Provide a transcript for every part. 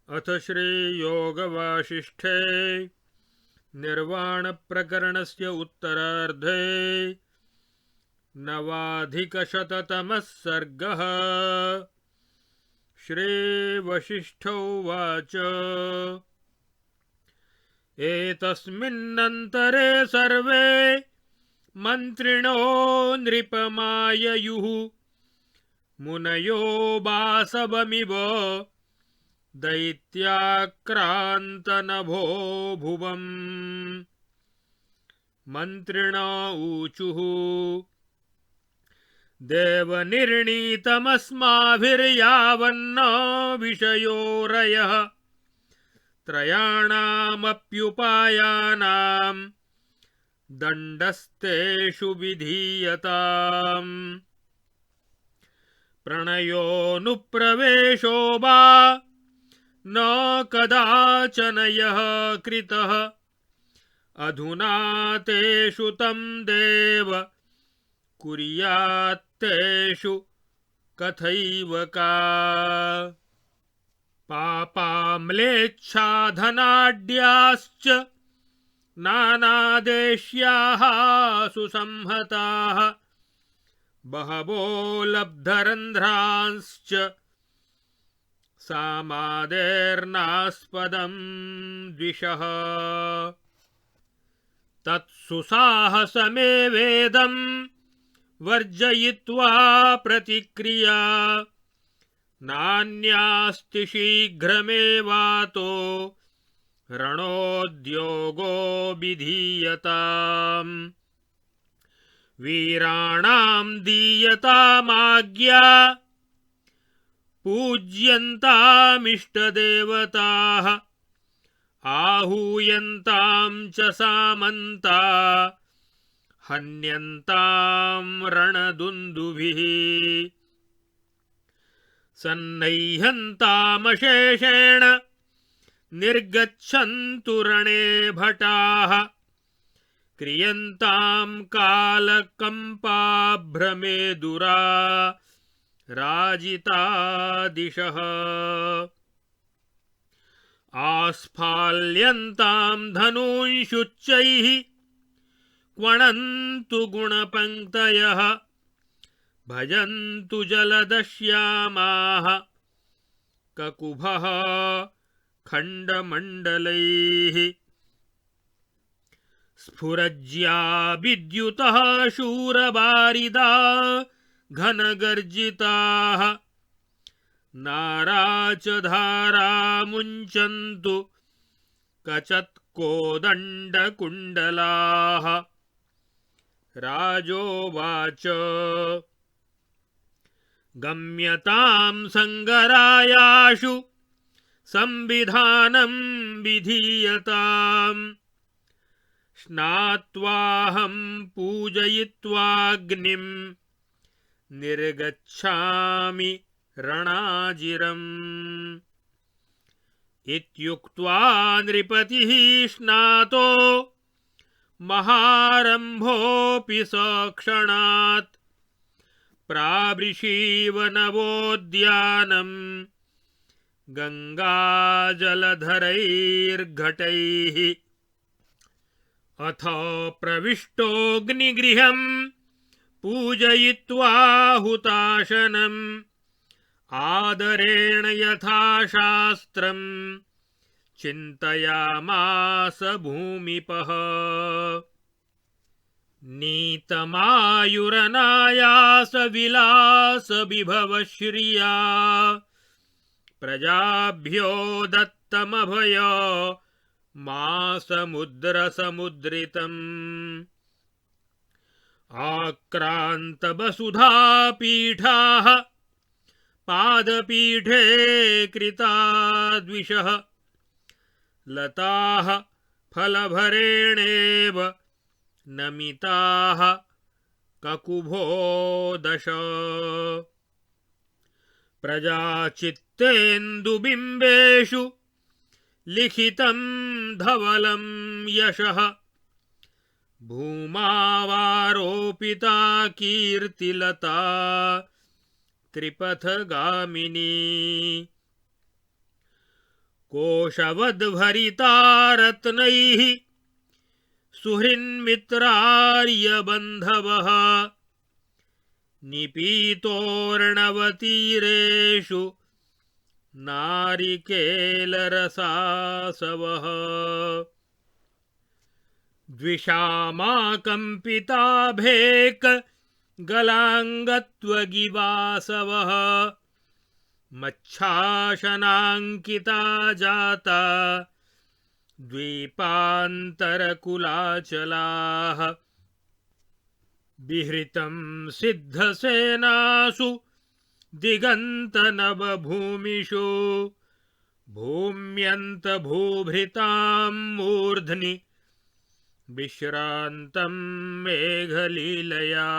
अथ श्रीयोगवासिष्ठे निर्वाणप्रकरणस्य उत्तरार्धे नवाधिकशततमः सर्गः। श्रीवसिष्ठ उवाच एतस्मिन्नन्तरे सर्वे मन्त्रिणो नृपमाययुः मुनयो वासवमिव दैत्याक्रान्तनभो भुवम्। मन्त्रिण ऊचुः देवनिर्णीतमस्माभिर्यावन्न विषयोरयः त्रयाणामप्युपायानां दण्डस्तेषु विधीयताम्। प्रणयोऽनुप्रवेशो वा न कदाचन यः कृतः अधुना तेषु तं देव कुर्यात्तेषु कथैव का। पापाम्लेच्छाधनाढ्याश्च नानादेश्याः सुसंहताः बहवो लब्धरन्ध्रांश्च सामादेर्नास्पदं द्विषः। तत्सुसाहसमेवेदं वर्जयित्वा प्रतिक्रिया नान्यास्ति शीघ्रमेवातो रणोद्योगो विधीयताम्। वीराणां दीयतामाज्ञा पूज्यन्तामिष्टदेवताः आहूयन्तां च सामन्ता हन्यन्तां रणदुन्दुभिः सन्नह्यन्तामशेषेण निर्गच्छन्तु रणे भटाः क्रियन्तां कालकम्पाभ्रमेदुरा राजिता दिशः आस्फाल्यन्तां धनूंशुच्चैः क्वणन्तु गुणपङ्क्तयः भजन्तु जलदश्यामाः ककुभः खण्डमण्डलैः स्फुरज्या विद्युतः शूरवारिदा घनगर्जिताः नाराचधारा मुञ्चन्तु कचत्कोदण्डकुण्डलाः। राजोवाच गम्यतां सङ्गरायाशु संविधानं विधीयताम् स्नात्वाहं पूजयित्वाग्निं निर्गच्छामि रणाजिरम्। इत्युक्त्वा नृपतिः स्नातो महारम्भोऽपि सक्षणात् प्रावृषीव नवोद्यानं गङ्गाजलधरैर्घटैः। अथ प्रविष्टोऽग्निगृहं पूजयित्वा हुताशनम् आदरेण यथाशास्त्रं चिन्तयामास भूमिपः। नीतमायुरनायासविलासविभवश्रिया प्रजाभ्यो दत्तमभय मासमुद्रसमुद्रितम्। आक्रान्तवसुधापीठाः पादपीठे कृता द्विषः लताः फलभरेणेव नमिताः ककुभो दश। प्रजाचित्तेन्दुबिम्बेषु लिखितं धवलं यशः भूमावारोपिता कीर्तिलता त्रिपथगामिनी। कोशवद्भरिता रत्नैः सुहृन्मित्रार्यबन्धवः निपीतोर्णवतीरेषु नारिकेलरसासवः द्विषामाकम्पिताभेक गलाङ्गत्वगिवासवः मच्छाशनाङ्किता जाता द्वीपान्तरकुलाचलाः विहृतं सिद्धसेनासु दिगन्तनवभूमिषु भूम्यन्तभूभृतां मूर्ध्नि विश्रान्तं मेघलीलया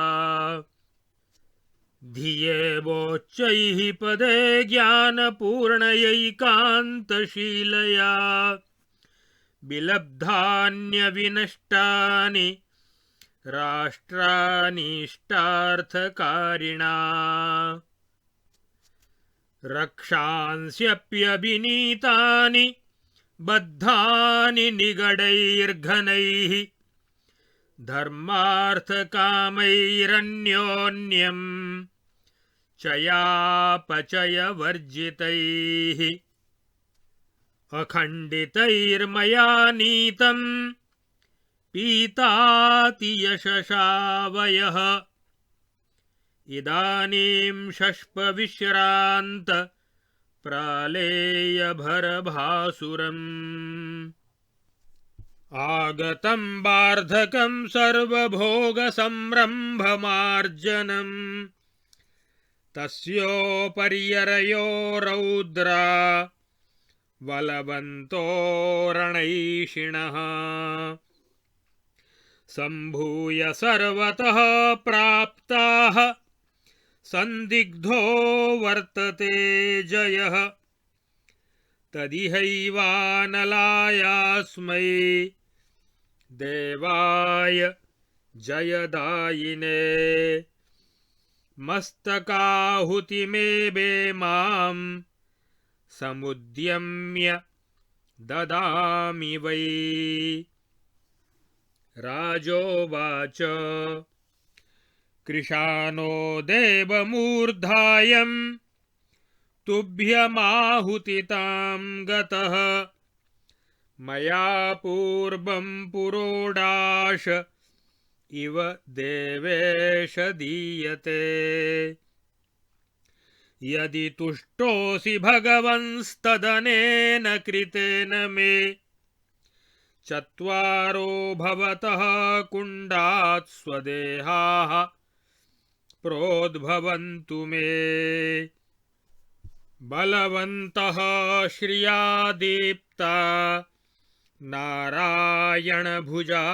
धियेवोच्चैः पदे ज्ञानपूर्णयैकान्तशीलया विलब्धान्यविनष्टानि राष्ट्रानीष्टार्थकारिणा रक्षांस्यप्यभिनीतानि बद्धानि निगडैर्घनैः धर्मार्थकामैरन्योन्यं चयापचयवर्जितैः अखण्डितैर्मया नीतं पीतातियशशावयः इदानीं शष्पविश्रान्त प्रालेयभरभासुरम् आगतं वार्धकं सर्वभोगसम्रम्भमार्जनम् तस्योपर्यरयो रौद्रा बलवन्तो रणैषिणः सम्भूय सर्वतः प्राप्ताः संदिग्धो वर्तते जयः तदिहैवानलायास्मै देवाय जयदायिने मस्तकाहुतिमेवेमां समुद्यम्य ददामि वै। राजोवाच कृशानो देवमूर्धायं तुभ्यमाहुतितां गतः मया पूर्वं पुरोडाश इव देवेश दीयते। यदि तुष्टोऽसि भगवंस्तदनेन कृतेन मे चत्वारो भवतः कुण्डात् स्वदेहाः प्रोद्भवन्तु मे। बलवन्तः श्रिया दीप्ता नारायणभुजा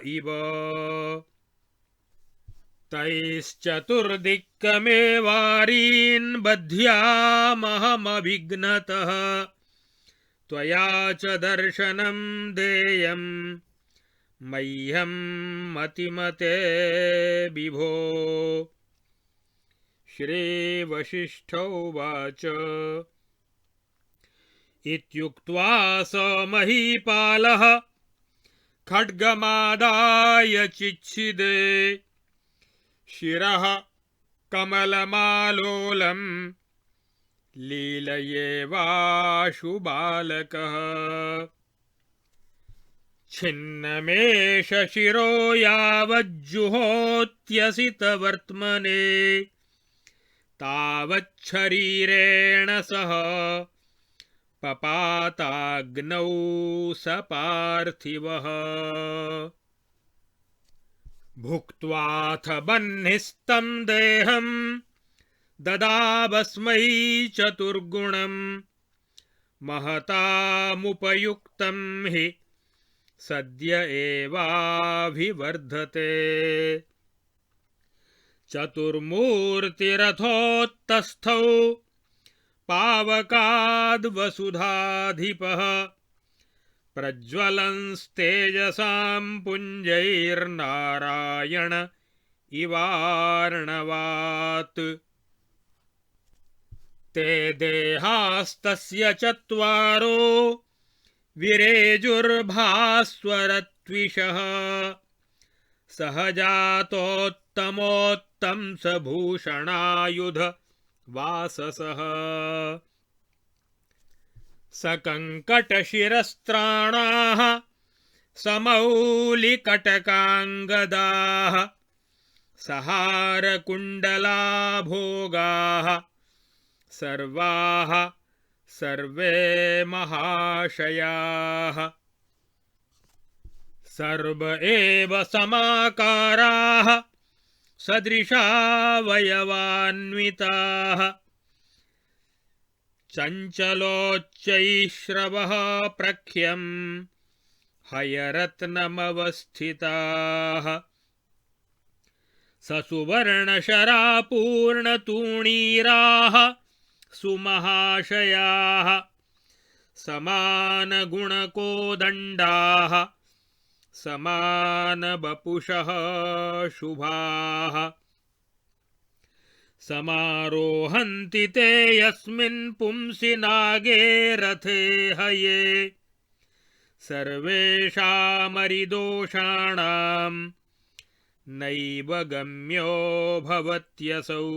इव तैश्चतुर्दिक्कमेवारीन् बध्यामहमभिघ्नतः त्वया च दर्शनं देयं मह्यं मतिमते विभो। श्रीवसिष्ठोवाच इत्युक्त्वा स महीपालः खड्गमादाय चिच्छिदे शिरः कमलमालोलं लीलयेवाशुबालकः। छिन्नमेष शिरो यावज्जुहोत्यसितवर्त्मने तावच्छरीरेण सह पपाताग्नौ स पार्थिवः। भुक्त्वाथ बह्निस्तं देहं ददावस्मै चतुर्गुणं महतामुपयुक्तं हि सद्य एवाभिवर्धते। चतुर्मूर्तिरथोत्तस्थौ पावकाद्वसुधाधिपः प्रज्वलंस्तेजसां पुञ्जैर्नारायण इवार्णवात्। ते देहास्तस्य चत्वारो विरेजुर्भास्वरत्विषः सहजातोत्तमोत्तंसभूषणायुध वाससः सकङ्कटशिरस्त्राणाः समौलिकटकाङ्गदाः सहारकुण्डलाभोगाः सर्वाः सर्वे महाशयाः सर्व एव समाकाराः सदृशावयवान्विताः चञ्चलोच्चैश्रवः प्रख्यं हयरत्नमवस्थिताः ससुवर्णशरापूर्णतूणीराः सुमहाशयाः समानगुणकोदण्डाः समानवपुषः शुभाः समारोहन्ति ते यस्मिन् पुंसि नागे रथे हये सर्वेषामरिदोषाणां नैव गम्यो भवत्यसौ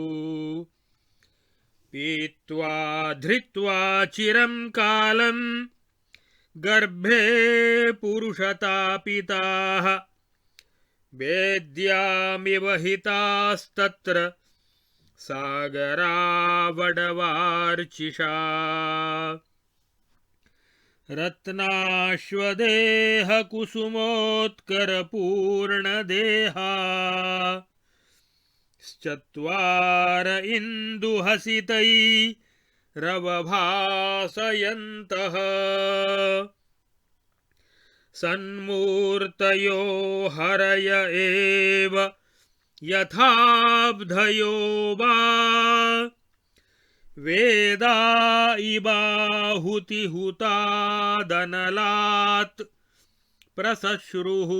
पीत्वा धृत्वा चिरं कालं गर्भे पुरुषतापिताः वेद्यामिव हितास्तत्र सागरावडवार्चिषा रत्नाश्वदेहकुसुमोत्करपूर्णदेहा श्चत्वार इन्दुहसितैरवभासयन्तः सन्मूर्तयो हरय एव यथाब्धयो वा वेदा इबाहुतिहुतादनलात् प्रसश्रुः।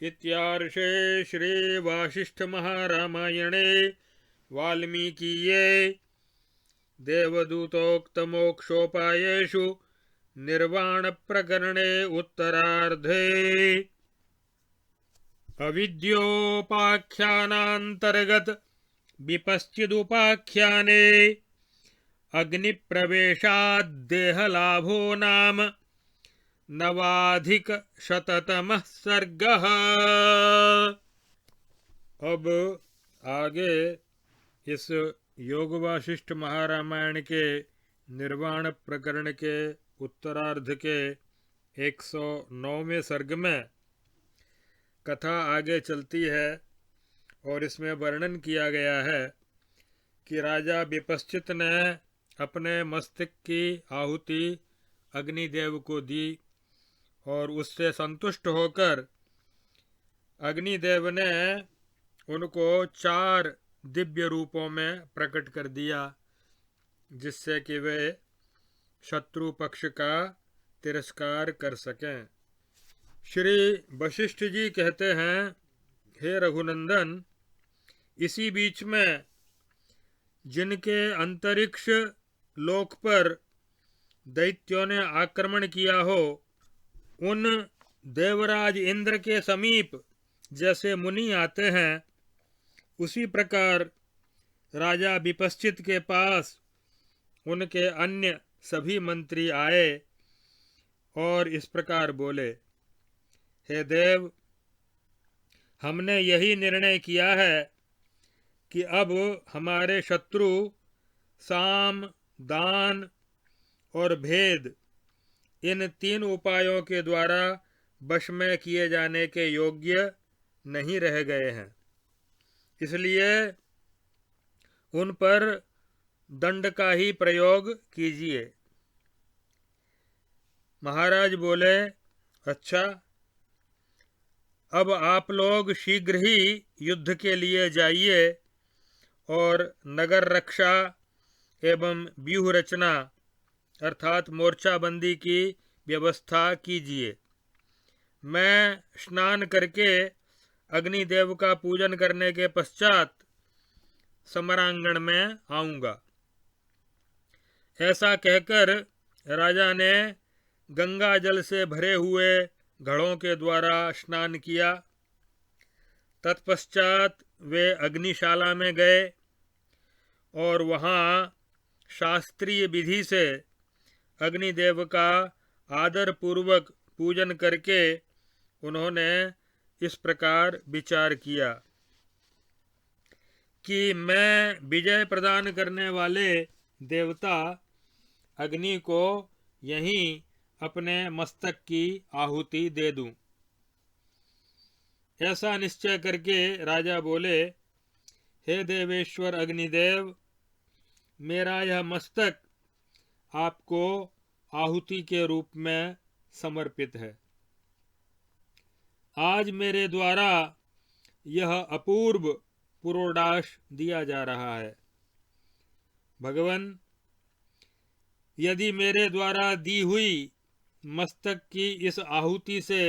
इत्यार्षे श्री वासिष्ठ महारामायणे वाल्मीकीये देवदूतोक्तमोक्षोपायेषु निर्वाण प्रकरणे उत्तरार्धे अविद्योपाख्यानान्तर्गत विपश्चिदुपाख्याने अग्निप्रवेशाद्देहलाभो नाम नवाधिकशततमः सर्गः। अब आगे इस योग वासिष्ठ महारामायण के निर्वाण प्रकरण के उत्तरार्ध के 109वें सर्ग में कथा आगे चलती है और इसमें वर्णन किया गया है कि राजा विपश्चित ने अपने मस्तक की आहुति अग्निदेव को दी और उससे संतुष्ट होकर अग्निदेव ने उनको 4 दिव्य रूपों में प्रकट कर दिया, जिससे कि वे शत्रु पक्ष का तिरस्कार कर सकें। श्री वशिष्ठ जी कहते हैं, हे रघुनंदन, इसी बीच में जिनके अंतरिक्ष लोक पर दैत्यों ने आक्रमण किया हो, उन देवराज इंद्र के समीप जैसे मुनि आते हैं, उसी प्रकार राजा विपश्चित के पास उनके अन्य सभी मंत्री आए और इस प्रकार बोले, हे देव, हमने यही निर्णय किया है कि अब हमारे शत्रु साम, दान और भेद इन 3 उपायों के द्वारा वश में किए जाने के योग्य नहीं रह गए हैं, इसलिए उन पर दंड का ही प्रयोग कीजिए। महाराज बोले, अच्छा, अब आप लोग शीघ्र ही युद्ध के लिए जाइए और नगर रक्षा एवं व्यूह रचना अर्थात मोर्चाबंदी की व्यवस्था कीजिए। मैं स्नान करके अग्निदेव का पूजन करने के पश्चात समरांगण में आऊंगा। ऐसा कहकर राजा ने गंगा जल से भरे हुए घड़ों के द्वारा स्नान किया। तत्पश्चात वे अग्निशाला में गए और वहाँ शास्त्रीय विधि से अग्निदेव का आदर पूर्वक पूजन करके उन्होंने इस प्रकार विचार किया कि मैं विजय प्रदान करने वाले देवता अग्नि को यहीं अपने मस्तक की आहुति दे दूं। ऐसा निश्चय करके राजा बोले, हे देवेश्वर अग्निदेव, मेरा यह मस्तक आपको आहुति के रूप में समर्पित है। आज मेरे द्वारा यह अपूर्व पुरोडाश दिया जा रहा है। भगवान, यदि मेरे द्वारा दी हुई मस्तक की इस आहुति से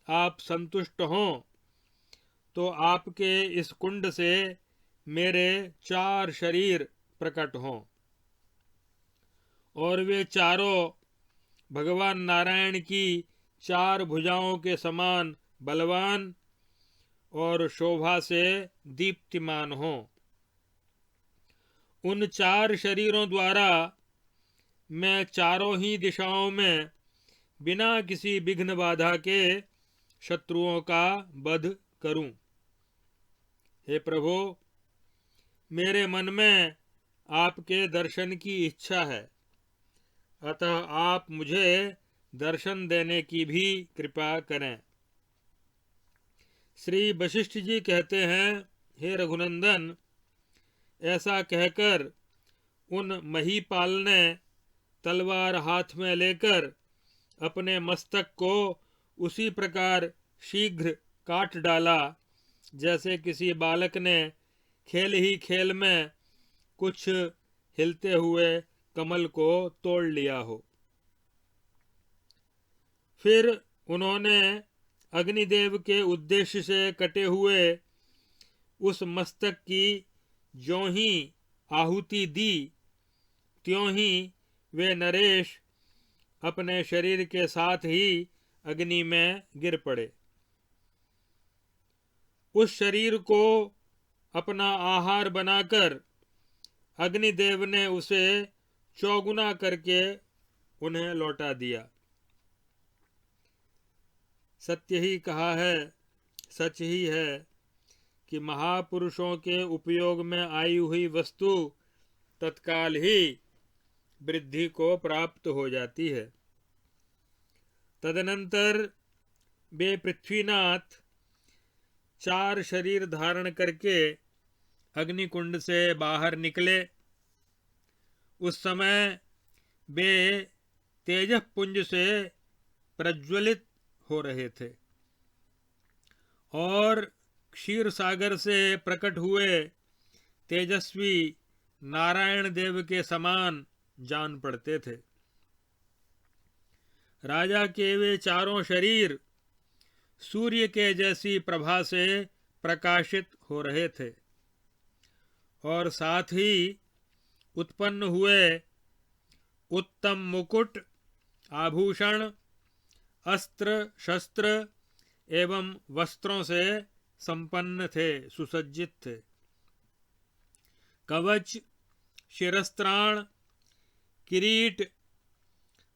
आप संतुष्ट हों तो आपके इस कुंड से मेरे 4 शरीर प्रकट हों और वे चारों भगवान नारायण की 4 भुजाओं के समान बलवान और शोभा से दीप्तिमान हों। उन 4 शरीरों द्वारा मैं चारों ही दिशाओं में बिना किसी विघ्न बाधा के शत्रुओं का वध करूं। हे प्रभु, मेरे मन में आपके दर्शन की इच्छा है, अतः आप मुझे दर्शन देने की भी कृपा करें। श्री वशिष्ठ जी कहते हैं, हे रघुनंदन, ऐसा कहकर उन महीपाल ने तलवार हाथ में लेकर अपने मस्तक को उसी प्रकार शीघ्र काट डाला जैसे किसी बालक ने खेल ही खेल में कुछ हिलते हुए कमल को तोड़ लिया हो। फिर उन्होंने अग्निदेव के उद्देश्य से कटे हुए उस मस्तक की ज्यों ही आहुति दी त्यों ही वे नरेश अपने शरीर के साथ ही अग्नि में गिर पड़े। उस शरीर को अपना आहार बनाकर अग्निदेव ने उसे चौगुना करके उन्हें लौटा दिया। सत्य ही कहा है, सच ही है कि महापुरुषों के उपयोग में आई हुई वस्तु तत्काल ही वृद्धि को प्राप्त हो जाती है। तदनंतर वे पृथ्वीनाथ 4 शरीर धारण करके अग्निकुंड से बाहर निकले। उस समय वे तेजपुंज से प्रज्वलित हो रहे थे और क्षीर सागर से प्रकट हुए तेजस्वी नारायण देव के समान जान पड़ते थे। राजा के वे चारों शरीर सूर्य के जैसी प्रभा से प्रकाशित हो रहे थे और साथ ही उत्पन्न हुए उत्तम मुकुट, आभूषण, अस्त्र शस्त्र एवं वस्त्रों से संपन्न थे, सुसज्जित थे। कवच, शिरस्त्राण, किरीट,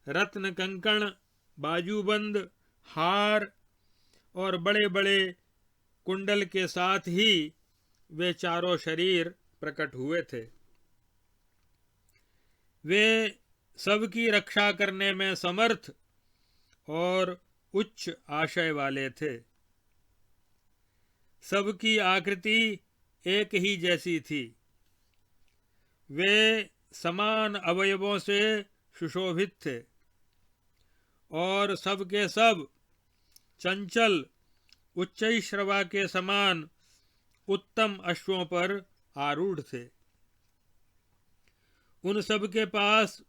रत्न कंकण, बाजूबंद, हार और बड़े बड़े कुंडल के साथ ही वे चारों शरीर प्रकट हुए थे। वे सबकी रक्षा करने में समर्थ और उच्च आशय वाले थे। सबकी आकृति एक ही जैसी थी। वे समान अवयवों से सुशोभित थे और सबके सब चंचल उच्चैश्रवा के समान उत्तम अश्वों पर आरूढ़ थे। उन सब के पास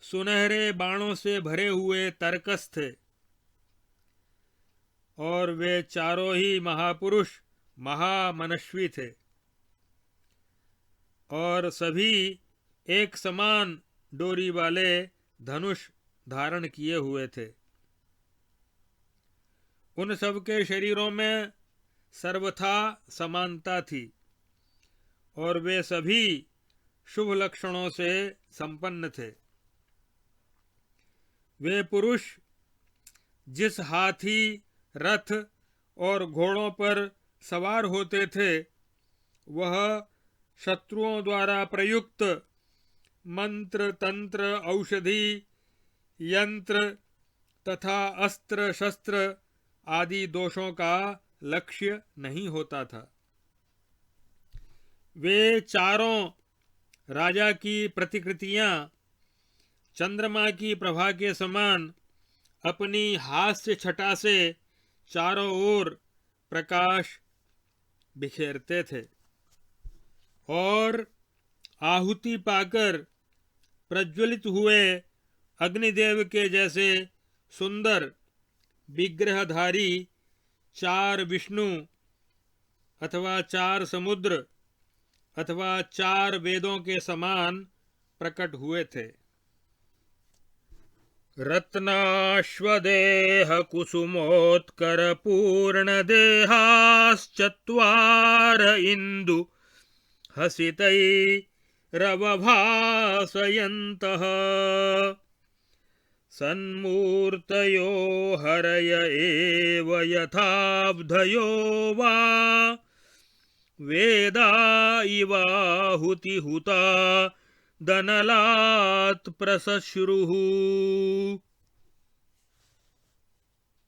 सुनहरे बाणों से भरे हुए तरकस थे और वे चारों ही महापुरुष महामनस्वी थे। और सभी एक समान डोरी वाले धनुष धारण किए हुए थे। उन सब के शरीरों में सर्वथा समानता थी और वे सभी शुभ लक्षणों से संपन्न थे। वे पुरुष जिस हाथी, रथ और घोड़ों पर सवार होते थे वह शत्रुओं द्वारा प्रयुक्त मंत्र, तंत्र, औषधि, यंत्र तथा अस्त्र शस्त्र आदि दोषों का लक्ष्य नहीं होता था। वे चारों राजा की प्रतिकृतियां चंद्रमा की प्रभा के समान अपनी हास्य छटा से चारों ओर प्रकाश बिखेरते थे और आहुति पाकर प्रज्वलित हुए अग्निदेव के जैसे सुंदर विग्रहधारी चार विष्णु अथवा चार समुद्र अथवा चार वेदों के समान प्रकट हुए थे। रत्नाश्वदेह कुसुमोत्कर पूर्ण देहाश्चत्वार इंदु हसितैरवभासयन्तः सन्मूर्तयो हरय एव यथाब्धयो वा वेदा इवाहुतिहुता दनलात् प्रसश्रुः।